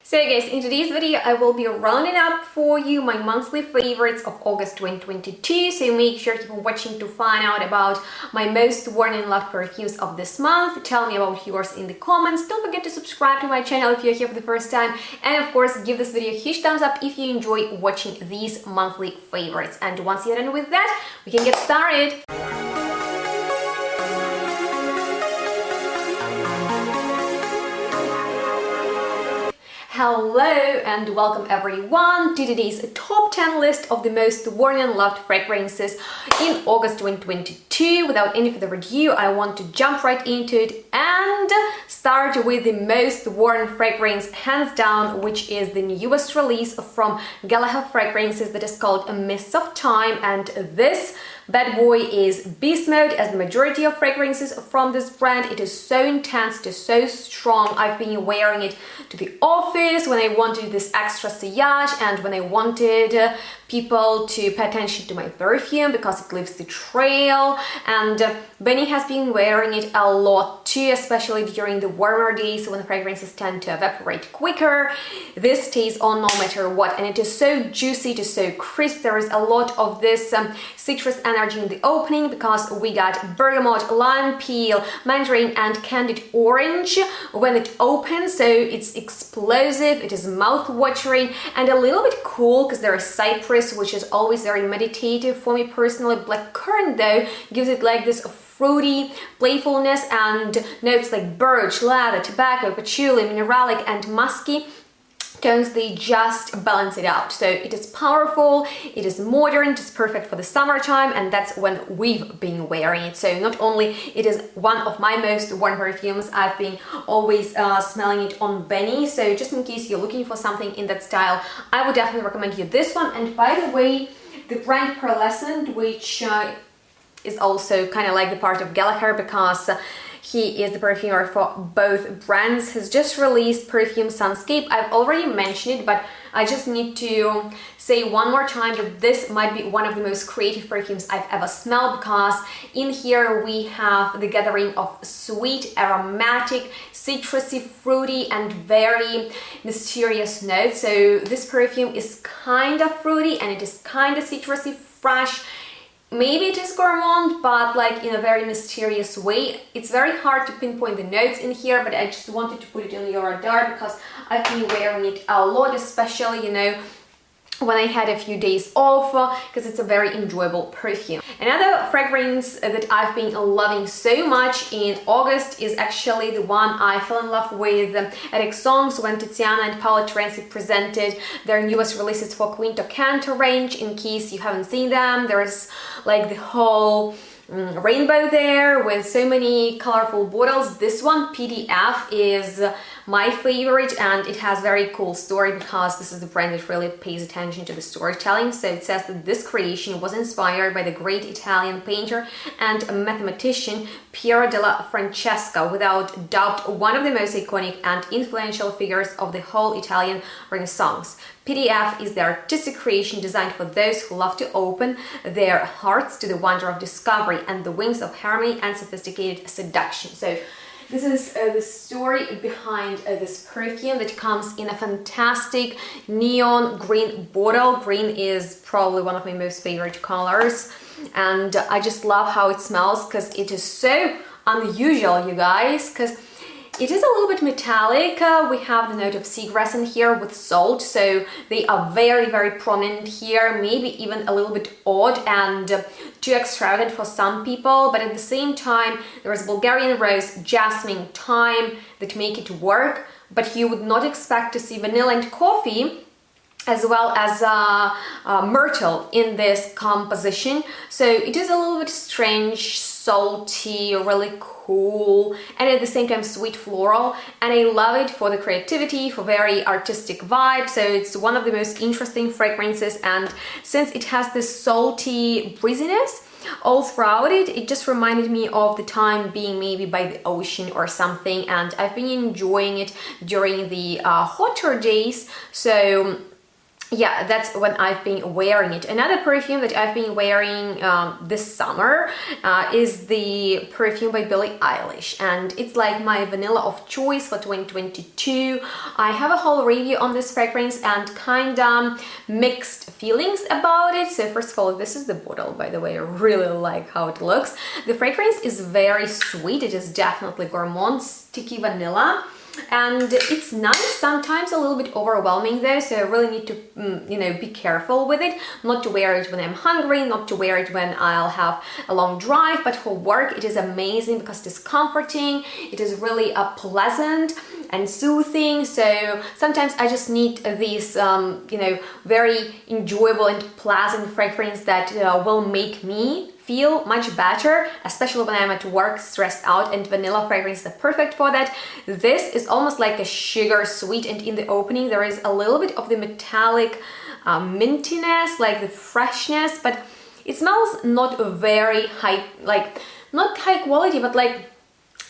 So guys, in today's video I will be rounding up for you my monthly favorites of August 2022, so make sure to keep watching to find out about my most worn and loved perfumes of this month. Tell me about yours in the comments. Don't forget to subscribe to my channel if you're here for the first time, and of course give this video a huge thumbs up if you enjoy watching these monthly favorites. And once you're done with that, we can get started. Hello and welcome everyone to today's top 10 list of the most worn and loved fragrances in August 2022. Without any further ado, I want to jump right into it and start with the most worn fragrance, hands down, which is the newest release from Gallagher Fragrances that is called A Mist of Time. And this bad boy is beast mode, as the majority of fragrances from this brand. It is so intense, it is so strong. I've been wearing it to the office when I wanted this extra sillage and when I wanted people to pay attention to my perfume because it leaves the trail. And Benny has been wearing it a lot too, especially during the warmer days when the fragrances tend to evaporate quicker. This stays on no matter what, and it is so juicy, it is so crisp. There is a lot of this citrus energy in the opening because we got bergamot, lime peel, mandarin and candied orange when it opens, so it's explosive, it is mouth-watering and a little bit cool because there is cypress, which is always very meditative for me personally. Blackcurrant though gives it like this fruity playfulness, and notes like birch, leather, tobacco, patchouli, mineralic and musky tones, they just balance it out. So it is powerful, it is modern, it is perfect for the summertime, and that's when we've been wearing it. So not only it is one of my most worn perfumes, I've been always smelling it on Benny. So just in case you're looking for something in that style, I would definitely recommend you this one. And by the way, the brand Pearlescent, which is also kind of like the part of Gallagher because he is the perfumer for both brands, has just released Perfume Sunscape. I've already mentioned it, but I just need to say one more time that this might be one of the most creative perfumes I've ever smelled, because in here we have the gathering of sweet, aromatic, citrusy, fruity and very mysterious notes. So this perfume is kind of fruity and it is kind of citrusy, fresh. Maybe it is gourmand, but like in a very mysterious way. It's very hard to pinpoint the notes in here, but I just wanted to put it on your radar because I've been wearing it a lot, especially, you know, when I had a few days off, because it's a very enjoyable perfume. Another fragrance that I've been loving so much in August is actually the one I fell in love with at Exons when Tiziana and Paolo Terenzi presented their newest releases for Quinto Canto range. In case you haven't seen them, there's like the whole rainbow there with so many colorful bottles. This one, PDF, is my favorite, and it has very cool story because this is the brand that really pays attention to the storytelling. So it says that this creation was inspired by the great Italian painter and mathematician Piero della Francesca, without doubt one of the most iconic and influential figures of the whole Italian Renaissance. PDF is the artistic creation designed for those who love to open their hearts to the wonder of discovery and the wings of harmony and sophisticated seduction. So this is the story behind this perfume that comes in a fantastic neon green bottle. Green is probably one of my most favorite colors, and I just love how it smells because it is so unusual, you guys, because it is a little bit metallic. We have the note of seagrass in here with salt, so they are very, very prominent here, maybe even a little bit odd and too extravagant for some people, but at the same time there is Bulgarian rose, jasmine, thyme that make it work, but you would not expect to see vanilla and coffee as well as myrtle in this composition. So it is a little bit strange, salty, really cool, and at the same time sweet floral, and I love it for the creativity, for very artistic vibe. So it's one of the most interesting fragrances, and since it has this salty breeziness all throughout it, it just reminded me of the time being maybe by the ocean or something, and I've been enjoying it during the hotter days. So yeah, that's when I've been wearing it. Another perfume that I've been wearing this summer is the perfume by Billie Eilish, and it's like my vanilla of choice for 2022. I have a whole review on this fragrance and kinda mixed feelings about it. So first of all, this is the bottle, by the way. I really like how it looks. The fragrance is very sweet. It is definitely gourmand sticky vanilla. And it's nice, sometimes a little bit overwhelming though, so I really need to, you know, be careful with it. Not to wear it when I'm hungry, not to wear it when I'll have a long drive, but for work it is amazing because it is comforting, it is really pleasant and soothing. So sometimes I just need this, you know, very enjoyable and pleasant fragrance that will make me feel much better, especially when I'm at work stressed out, and vanilla fragrance is perfect for that. This is almost like a sugar sweet, and in the opening there is a little bit of the metallic mintiness, like the freshness, but it smells not very high, like not high quality, but like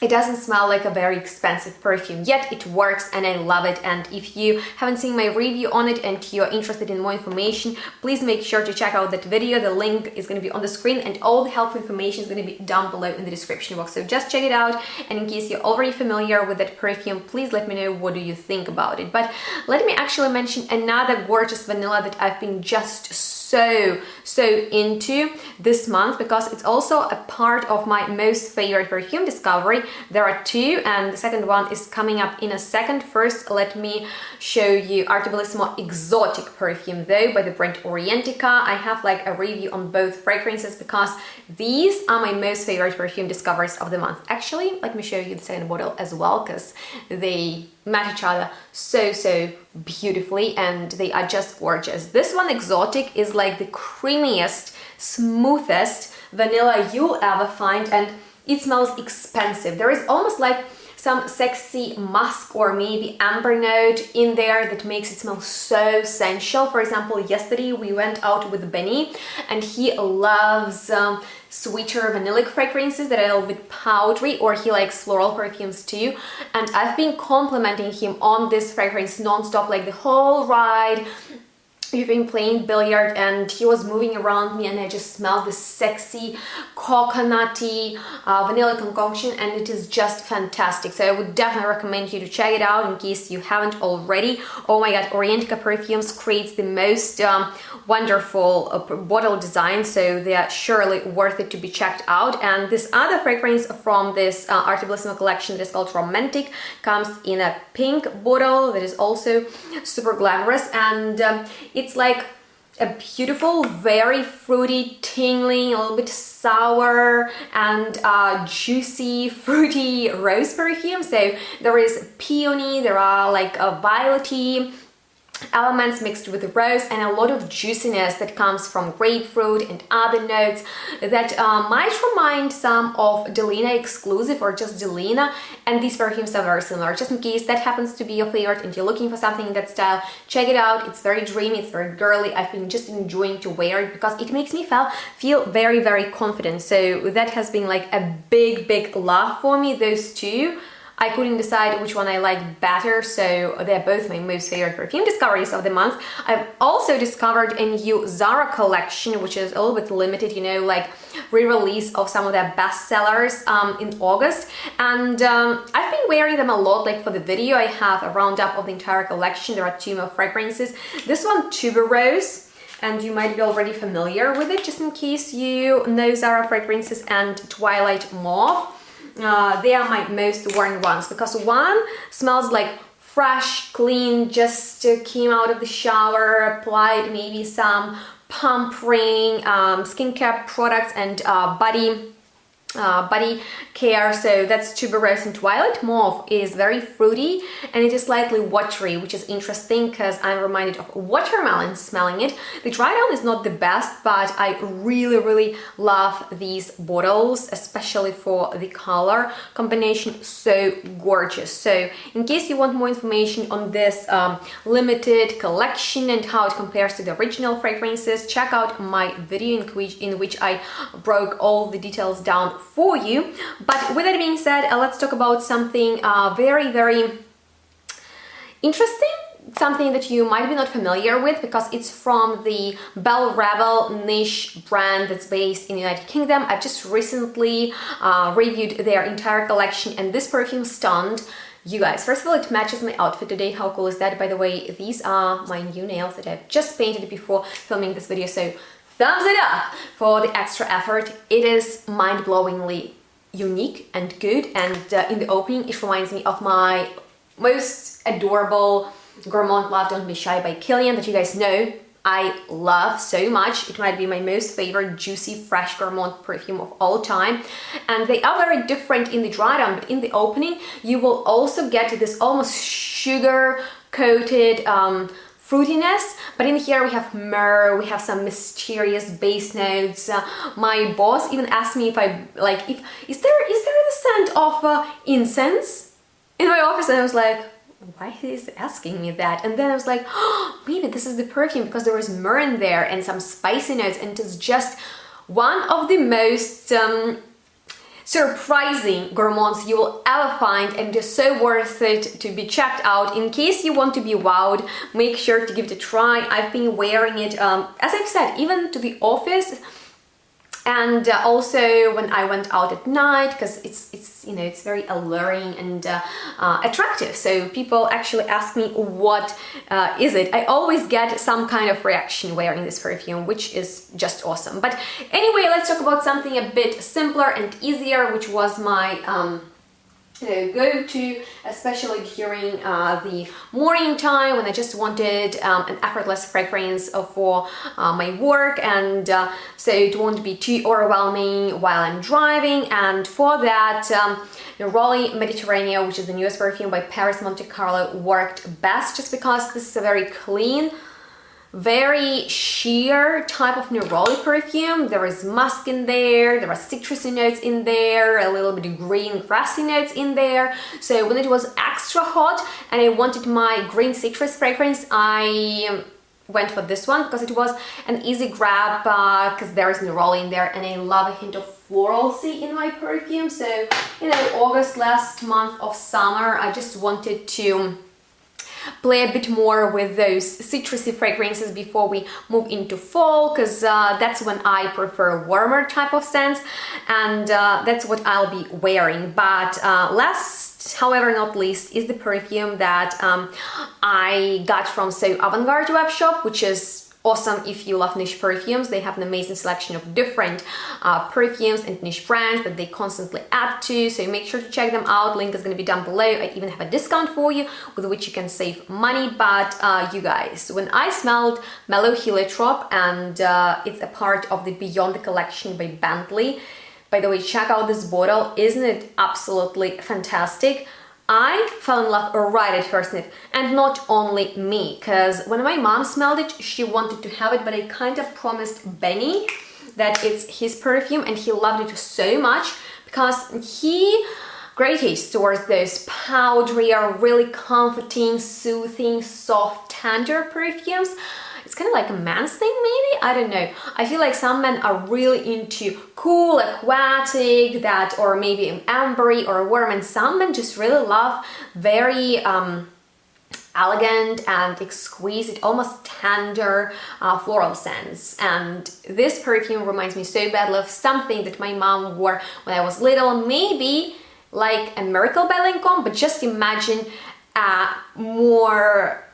it doesn't smell like a very expensive perfume, yet it works and I love it. And if you haven't seen my review on it and you're interested in more information, please make sure to check out that video. The link is going to be on the screen and all the helpful information is going to be down below in the description box. So just check it out, and in case you're already familiar with that perfume, please let me know what do you think about it. But let me actually mention another gorgeous vanilla that I've been just so into this month, because it's also a part of my most favorite perfume discovery. There are two, and the second one is coming up in a second. First, let me show you Arte Bellissimo Exotic perfume though by the brand Orientica. I have like a review on both fragrances because these are my most favorite perfume discoveries of the month. Actually, let me show you the second bottle as well, because they match each other so beautifully and they are just gorgeous. This one, Exotic, is like the creamiest, smoothest vanilla you'll ever find, and it smells expensive. There is almost like some sexy musk or maybe amber note in there that makes it smell so sensual. For example, yesterday we went out with Benny and he loves sweeter vanillic fragrances that are a little bit powdery, or he likes floral perfumes too. And I've been complimenting him on this fragrance non-stop, like the whole ride. We've been playing billiard and he was moving around me and I just smelled this sexy coconutty vanilla concoction, and it is just fantastic. So I would definitely recommend you to check it out in case you haven't already. Oh my god, Orientica Perfumes creates the most wonderful bottle design, so they are surely worth it to be checked out. And this other fragrance from this Arte Bellissimo collection that is called Romantic comes in a pink bottle that is also super glamorous, and it's like a beautiful, very fruity, tingling, a little bit sour and juicy, fruity rose perfume. So there is peony, there are like a violety elements mixed with rose, and a lot of juiciness that comes from grapefruit and other notes that might remind some of Delina exclusive or just Delina, and these perfumes are very similar. Just in case that happens to be your favorite and you're looking for something in that style, check it out. It's very dreamy, it's very girly. I've been just enjoying to wear it because it makes me feel very confident. So that has been like a big love for me, those two. I couldn't decide which one I like better, so they're both my most favorite perfume discoveries of the month. I've also discovered a new Zara collection, which is a little bit limited, you know, like re-release of some of their bestsellers in August. And I've been wearing them a lot, like for the video I have a roundup of the entire collection. There are two more fragrances. This one, Tuberose, and you might be already familiar with it, just in case you know Zara fragrances, and Twilight Mauve. They are my most worn ones because one smells like fresh, clean, just came out of the shower, applied maybe some pampering skincare products and body care. So that's Tuberose, and Twilight Mauve is very fruity and it is slightly watery, which is interesting because I'm reminded of watermelon smelling it. The dry down is not the best, but I really love these bottles, especially for the color combination. So gorgeous. So in case you want more information on this limited collection and how it compares to the original fragrances, check out my video in which I broke all the details down for you. But with that being said, let's talk about something very interesting something that you might be not familiar with because it's from the Belle Rebel niche brand that's based in the United Kingdom. I've just recently reviewed their entire collection, and this perfume stunned. You guys, first of all, it matches my outfit today. How cool is that? By the way, these are my new nails that I've just painted before filming this video, so thumbs it up for the extra effort. It is mind-blowingly unique and good, and in the opening it reminds me of my most adorable Gourmand Love Don't Be Shy by Kilian that you guys know I love so much. It might be my most favorite juicy fresh gourmand perfume of all time, and they are very different in the dry down, but in the opening you will also get this almost sugar coated fruitiness, but in here we have myrrh, we have some mysterious base notes. My boss even asked me if I like, if is there the scent of incense in my office, and I was like, why is he asking me that? And then I was like, oh, maybe this is the perfume because there was myrrh in there and some spicy notes, and it's just one of the most surprising gourmands you will ever find, and just so worth it to be checked out. In case you want to be wowed, make sure to give it a try. I've been wearing it, as I've said, even to the office, and also when I went out at night, because it's you know, it's very alluring and attractive. So people actually ask me, what is it? I always get some kind of reaction wearing this perfume, which is just awesome. But anyway, let's talk about something a bit simpler and easier, which was my go-to, especially during the morning time when I just wanted an effortless fragrance for my work, and so it won't be too overwhelming while I'm driving. And for that, Neroli Mediterranean, which is the newest perfume by Paris Monte Carlo, worked best, just because this is a very clean, very sheer type of neroli perfume. There is musk in there, there are citrusy notes in there, a little bit of green grassy notes in there. So when it was extra hot and I wanted my green citrus fragrance, I went for this one because it was an easy grab, because there is neroli in there, and I love a hint of floralcy in my perfume. So, you know, August, last month of summer, I just wanted to play a bit more with those citrusy fragrances before we move into fall, because that's when I prefer warmer type of scents, and that's what I'll be wearing. But last, however not least, is the perfume that I got from So Avant-Garde web shop, which is awesome if you love niche perfumes. They have an amazing selection of different perfumes and niche brands that they constantly add to, so make sure to check them out. Link is going to be down below. I even have a discount for you with which you can save money. But you guys, when I smelled Mellow Heliotrope, and it's a part of the Beyond the collection by Bentley. By the way, check out this bottle. Isn't it absolutely fantastic? I fell in love right at first sniff, and not only me, because when my mom smelled it, she wanted to have it, but I kind of promised Benny that it's his perfume, and he loved it so much because he gravitates towards those powdery or really comforting, soothing, soft, tender perfumes. It's kind of like a man's thing, maybe? I don't know. I feel like some men are really into cool, aquatic, that, or maybe ambery or warm, and some men just really love very elegant and exquisite, almost tender floral scents. And this perfume reminds me so badly of something that my mom wore when I was little, maybe like a Miracle by Lancôme, but just imagine a more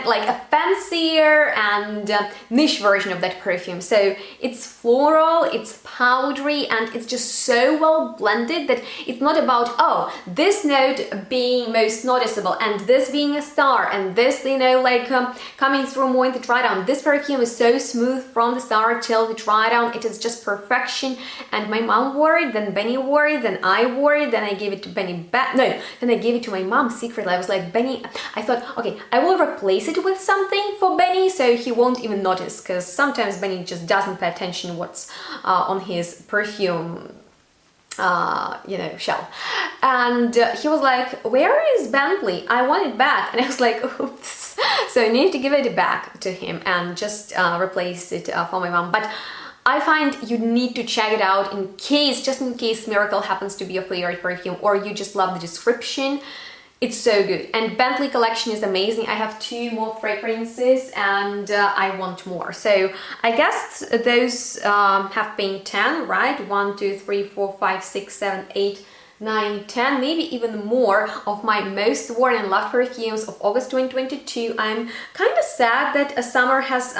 like a fancier and niche version of that perfume. So it's floral, it's powdery, and it's just so well blended that it's not about, oh, this note being most noticeable and this being a star and this, you know, like coming through more in the dry down. This perfume is so smooth from the start till the dry down. It is just perfection. And my mom wore it, then Benny wore it, then I wore it, then I gave it to Benny back. No, then I gave it to my mom secretly. I was like, Benny, I thought, okay, I will replace it with something for Benny so he won't even notice, because sometimes Benny just doesn't pay attention what's on his perfume you know, shelf. And he was like, where is Bentley? I want it back. And I was like, oops. So I needed to give it back to him and just replace it for my mom. But I find you need to check it out in case, just in case Miracle happens to be your favorite perfume, or you just love the description. It's so good. And Bentley collection is amazing. I have 2 more fragrances and I want more. So I guess those have been 10, right? 1, 2, 3, 4, 5, 6, 7, 8, 9, 10, maybe even more of my most worn and loved perfumes of August 2022. I'm kind of sad that summer has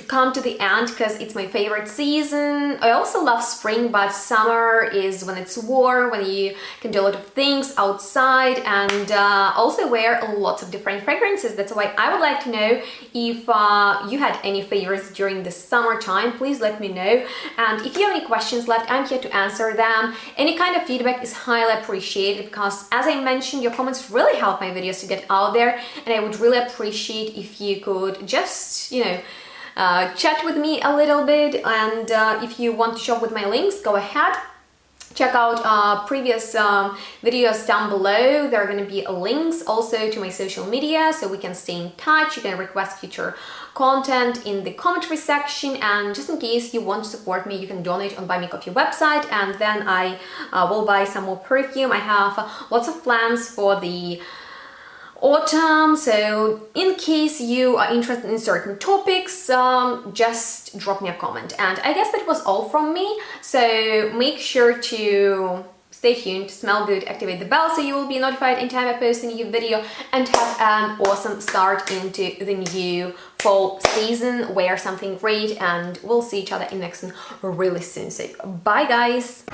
come to the end because it's my favorite season. I also love spring, but summer is when it's warm, when you can do a lot of things outside and also wear lots of different fragrances. That's why I would like to know if you had any favorites during the summertime. Please let me know. And if you have any questions left, I'm here to answer them. Any kind of feedback is highly appreciated because, as I mentioned, your comments really help my videos to get out there, and I would really appreciate if you could just, chat with me a little bit. And if you want to shop with my links, go ahead. Check out previous videos down below. There are going to be links also to my social media so we can stay in touch. You can request future content in the commentary section, and just in case you want to support me, you can donate on Buy Me Coffee website, and then I will buy some more perfume. I have lots of plans for the autumn, so in case you are interested in certain topics, just drop me a comment. And I guess that was all from me, so make sure to stay tuned, smell good, activate the bell so you will be notified anytime I post a new video, and have an awesome start into the new fall season. Wear something great, and we'll see each other in next one really soon. So bye guys!